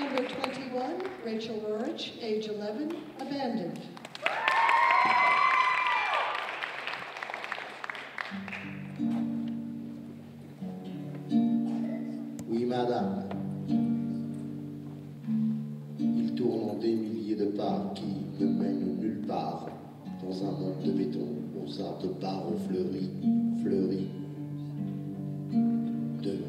Number 21, Rachel Rorich, age 11, abandoned. Oui, madame. Il tourne en des milliers de pas qui ne mènent nulle part, dans un monde de béton, aux arbres de barreaux fleuris, fleuris. Deux.